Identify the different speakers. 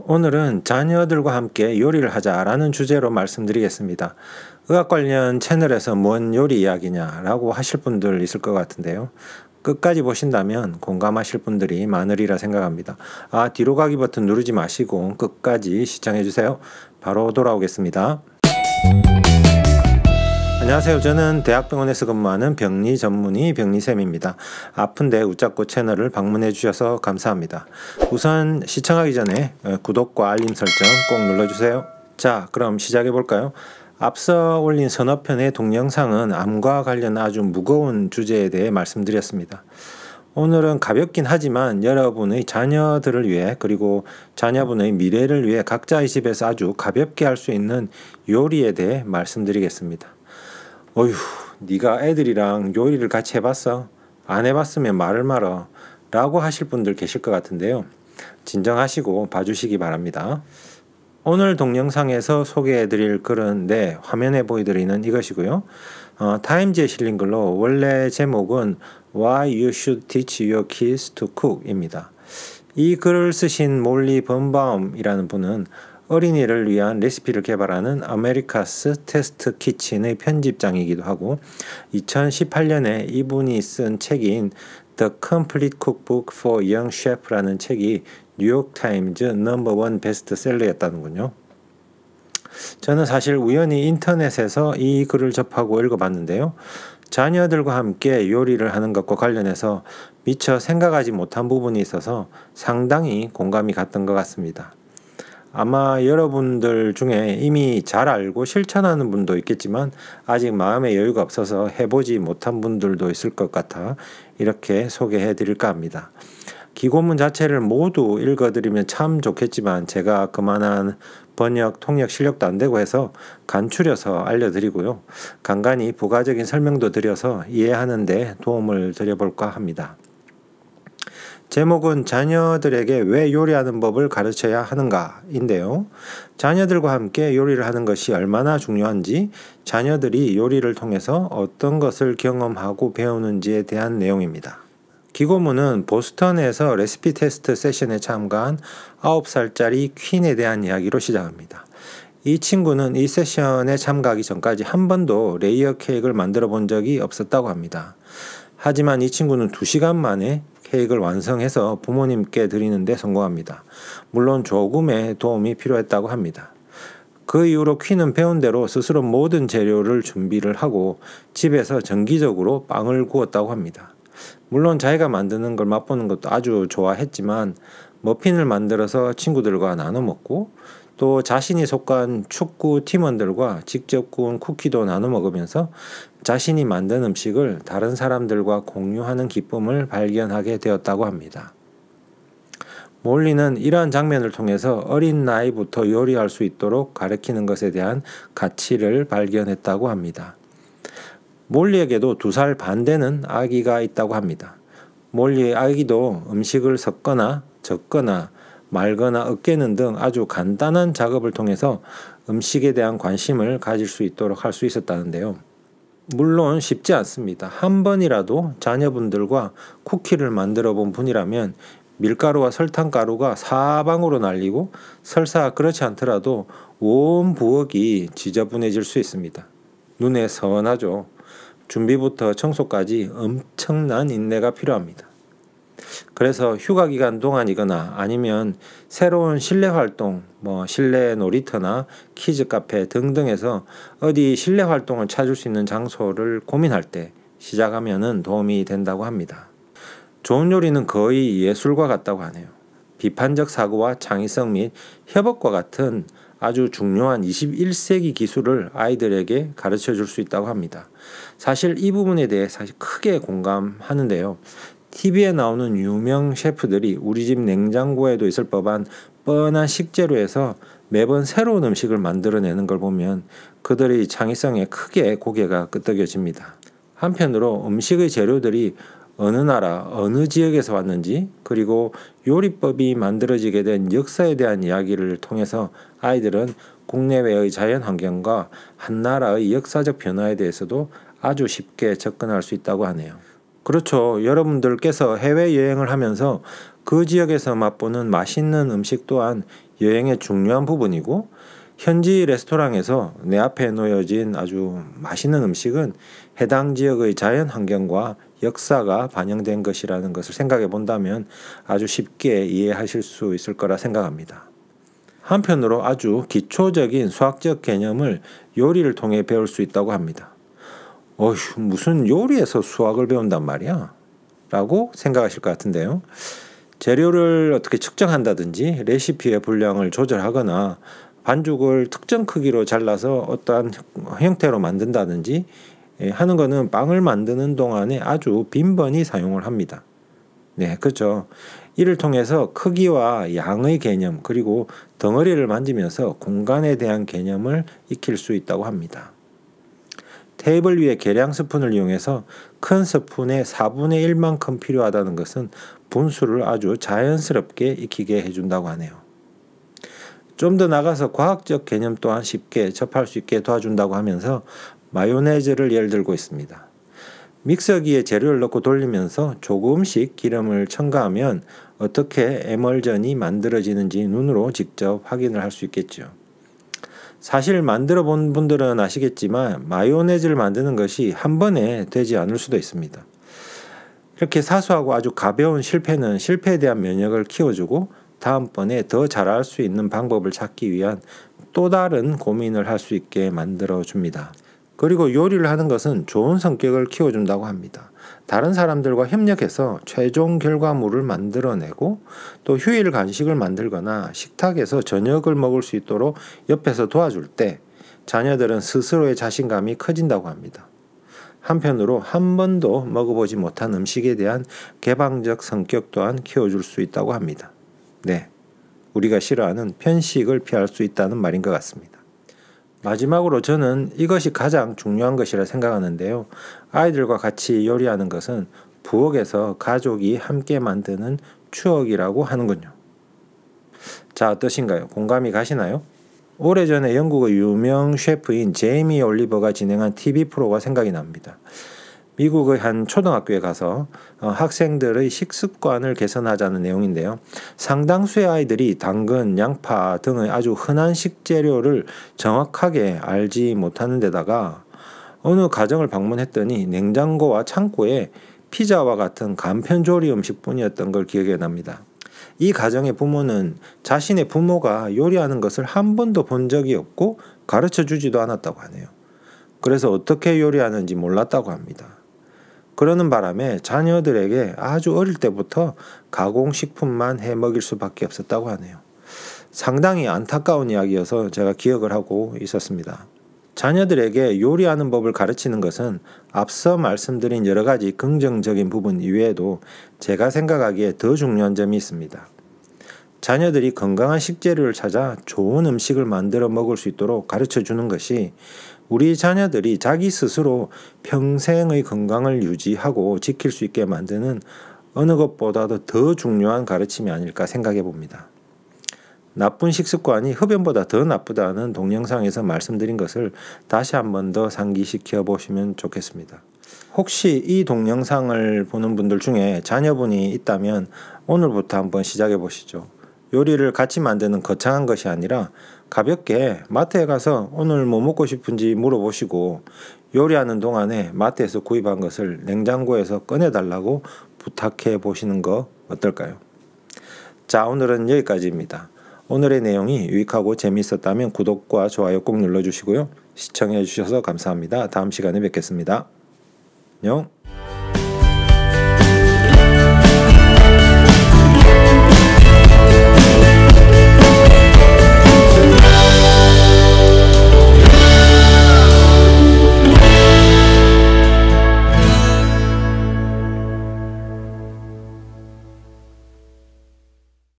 Speaker 1: 오늘은 자녀들과 함께 요리를 하자라는 주제로 말씀드리겠습니다. 의학 관련 채널에서 뭔 요리 이야기냐라고 하실 분들 있을 것 같은데요. 끝까지 보신다면 공감하실 분들이 많으리라 생각합니다. 뒤로 가기 버튼 누르지 마시고 끝까지 시청해주세요. 바로 돌아오겠습니다. 안녕하세요. 저는 대학병원에서 근무하는 병리 전문의 병리쌤입니다. 아픈데 웃자고 채널을 방문해 주셔서 감사합니다. 우선 시청하기 전에 구독과 알림 설정 꼭 눌러주세요. 자, 그럼 시작해 볼까요? 앞서 올린 서너 편의 동영상은 암과 관련 아주 무거운 주제에 대해 말씀드렸습니다. 오늘은 가볍긴 하지만 여러분의 자녀들을 위해 그리고 자녀분의 미래를 위해 각자의 집에서 아주 가볍게 할 수 있는 요리에 대해 말씀드리겠습니다. 어휴, 네가 애들이랑 요리를 같이 해봤어? 안 해봤으면 말을 말어 라고 하실 분들 계실 것 같은데요. 진정하시고 봐주시기 바랍니다. 오늘 동영상에서 소개해드릴 글은 화면에 보여드리는 이것이고요. 타임지에 실린 글로 원래 제목은 Why You Should Teach Your Kids to Cook 입니다. 이 글을 쓰신 몰리 범바움이라는 분은 어린이를 위한 레시피를 개발하는 아메리카스 테스트 키친의 편집장이기도 하고 2018년에 이분이 쓴 책인 The Complete Cookbook for Young Chef라는 책이 뉴욕타임즈 넘버1 베스트셀러였다는군요. 저는 사실 우연히 인터넷에서 이 글을 접하고 읽어봤는데요. 자녀들과 함께 요리를 하는 것과 관련해서 미처 생각하지 못한 부분이 있어서 상당히 공감이 갔던 것 같습니다. 아마 여러분들 중에 이미 잘 알고 실천하는 분도 있겠지만 아직 마음의 여유가 없어서 해보지 못한 분들도 있을 것 같아 이렇게 소개해 드릴까 합니다. 기고문 자체를 모두 읽어드리면 참 좋겠지만 제가 그만한 번역, 통역 실력도 안 되고 해서 간추려서 알려드리고요. 간간히 부가적인 설명도 드려서 이해하는 데 도움을 드려볼까 합니다. 제목은 자녀들에게 왜 요리하는 법을 가르쳐야 하는가인데요. 자녀들과 함께 요리를 하는 것이 얼마나 중요한지, 자녀들이 요리를 통해서 어떤 것을 경험하고 배우는지에 대한 내용입니다. 기고문은 보스턴에서 레시피 테스트 세션에 참가한 9살짜리 퀸에 대한 이야기로 시작합니다. 이 친구는 이 세션에 참가하기 전까지 한 번도 레이어 케이크를 만들어 본 적이 없었다고 합니다. 하지만 이 친구는 2시간 만에 케이크를 완성해서 부모님께 드리는 데 성공합니다. 물론 조금의 도움이 필요했다고 합니다. 그 이후로 퀸은 배운 대로 스스로 모든 재료를 준비를 하고 집에서 정기적으로 빵을 구웠다고 합니다. 물론 자기가 만드는 걸 맛보는 것도 아주 좋아했지만 머핀을 만들어서 친구들과 나눠 먹고 또 자신이 속한 축구 팀원들과 직접 구운 쿠키도 나눠 먹으면서 자신이 만든 음식을 다른 사람들과 공유하는 기쁨을 발견하게 되었다고 합니다. 몰리는 이러한 장면을 통해서 어린 나이부터 요리할 수 있도록 가르치는 것에 대한 가치를 발견했다고 합니다. 몰리에게도 2살 반 되는 아기가 있다고 합니다. 몰리의 아기도 음식을 섞거나 적거나 말거나 으깨는 등 아주 간단한 작업을 통해서 음식에 대한 관심을 가질 수 있도록 할 수 있었다는데요. 물론 쉽지 않습니다. 한 번이라도 자녀분들과 쿠키를 만들어 본 분이라면 밀가루와 설탕가루가 사방으로 날리고 설사 그렇지 않더라도 온 부엌이 지저분해질 수 있습니다. 눈에 선하죠. 준비부터 청소까지 엄청난 인내가 필요합니다. 그래서 휴가 기간 동안이거나 아니면 새로운 실내 활동, 실내 놀이터나 키즈 카페 등등에서 어디 실내 활동을 찾을 수 있는 장소를 고민할 때 시작하면은 도움이 된다고 합니다. 좋은 요리는 거의 예술과 같다고 하네요. 비판적 사고와 창의성 및 협업과 같은 아주 중요한 21세기 기술을 아이들에게 가르쳐 줄 수 있다고 합니다. 사실 이 부분에 대해 사실 크게 공감하는데요. TV에 나오는 유명 셰프들이 우리 집 냉장고에도 있을 법한 뻔한 식재료에서 매번 새로운 음식을 만들어내는 걸 보면 그들의 창의성에 크게 고개가 끄덕여집니다. 한편으로 음식의 재료들이 어느 나라, 어느 지역에서 왔는지 그리고 요리법이 만들어지게 된 역사에 대한 이야기를 통해서 아이들은 국내외의 자연 환경과 한 나라의 역사적 변화에 대해서도 아주 쉽게 접근할 수 있다고 하네요. 그렇죠. 여러분들께서 해외여행을 하면서 그 지역에서 맛보는 맛있는 음식 또한 여행의 중요한 부분이고, 현지 레스토랑에서 내 앞에 놓여진 아주 맛있는 음식은 해당 지역의 자연 환경과 역사가 반영된 것이라는 것을 생각해 본다면 아주 쉽게 이해하실 수 있을 거라 생각합니다. 한편으로 아주 기초적인 수학적 개념을 요리를 통해 배울 수 있다고 합니다. 어휴, 무슨 요리에서 수학을 배운단 말이야? 라고 생각하실 것 같은데요. 재료를 어떻게 측정한다든지 레시피의 분량을 조절하거나 반죽을 특정 크기로 잘라서 어떠한 형태로 만든다든지 하는 것은 빵을 만드는 동안에 아주 빈번히 사용을 합니다. 네, 그렇죠. 이를 통해서 크기와 양의 개념, 그리고 덩어리를 만지면서 공간에 대한 개념을 익힐 수 있다고 합니다. 테이블 위에 계량 스푼을 이용해서 큰 스푼의 4분의 1만큼 필요하다는 것은 분수를 아주 자연스럽게 익히게 해준다고 하네요. 좀 더 나가서 과학적 개념 또한 쉽게 접할 수 있게 도와준다고 하면서 마요네즈를 예를 들고 있습니다. 믹서기에 재료를 넣고 돌리면서 조금씩 기름을 첨가하면 어떻게 에멀전이 만들어지는지 눈으로 직접 확인을 할 수 있겠죠. 사실 만들어 본 분들은 아시겠지만 마요네즈를 만드는 것이 한 번에 되지 않을 수도 있습니다. 이렇게 사소하고 아주 가벼운 실패는 실패에 대한 면역을 키워주고 다음번에 더 잘할 수 있는 방법을 찾기 위한 또 다른 고민을 할 수 있게 만들어 줍니다. 그리고 요리를 하는 것은 좋은 성격을 키워준다고 합니다. 다른 사람들과 협력해서 최종 결과물을 만들어내고 또 휴일 간식을 만들거나 식탁에서 저녁을 먹을 수 있도록 옆에서 도와줄 때 자녀들은 스스로의 자신감이 커진다고 합니다. 한편으로 한 번도 먹어보지 못한 음식에 대한 개방적 성격 또한 키워줄 수 있다고 합니다. 네, 우리가 싫어하는 편식을 피할 수 있다는 말인 것 같습니다. 마지막으로 저는 이것이 가장 중요한 것이라 생각하는데요. 아이들과 같이 요리하는 것은 부엌에서 가족이 함께 만드는 추억이라고 하는군요. 자, 어떠신가요? 공감이 가시나요? 오래전에 영국의 유명 셰프인 제이미 올리버가 진행한 TV 프로가 생각이 납니다. 미국의 한 초등학교에 가서 학생들의 식습관을 개선하자는 내용인데요. 상당수의 아이들이 당근, 양파 등의 아주 흔한 식재료를 정확하게 알지 못하는 데다가 어느 가정을 방문했더니 냉장고와 창고에 피자와 같은 간편조리 음식뿐이었던 걸 기억해 납니다. 이 가정의 부모는 자신의 부모가 요리하는 것을 한 번도 본 적이 없고 가르쳐 주지도 않았다고 하네요. 그래서 어떻게 요리하는지 몰랐다고 합니다. 그러는 바람에 자녀들에게 아주 어릴 때부터 가공식품만 해 먹일 수밖에 없었다고 하네요. 상당히 안타까운 이야기여서 제가 기억을 하고 있었습니다. 자녀들에게 요리하는 법을 가르치는 것은 앞서 말씀드린 여러 가지 긍정적인 부분 이외에도 제가 생각하기에 더 중요한 점이 있습니다. 자녀들이 건강한 식재료를 찾아 좋은 음식을 만들어 먹을 수 있도록 가르쳐 주는 것이 우리 자녀들이 자기 스스로 평생의 건강을 유지하고 지킬 수 있게 만드는 어느 것보다도 더 중요한 가르침이 아닐까 생각해 봅니다. 나쁜 식습관이 흡연보다 더 나쁘다는 동영상에서 말씀드린 것을 다시 한 번 더 상기시켜 보시면 좋겠습니다. 혹시 이 동영상을 보는 분들 중에 자녀분이 있다면 오늘부터 한번 시작해 보시죠. 요리를 같이 만드는 거창한 것이 아니라 가볍게 마트에 가서 오늘 뭐 먹고 싶은지 물어보시고 요리하는 동안에 마트에서 구입한 것을 냉장고에서 꺼내달라고 부탁해 보시는 거 어떨까요? 자, 오늘은 여기까지입니다. 오늘의 내용이 유익하고 재미있었다면 구독과 좋아요 꼭 눌러주시고요. 시청해 주셔서 감사합니다. 다음 시간에 뵙겠습니다. 안녕.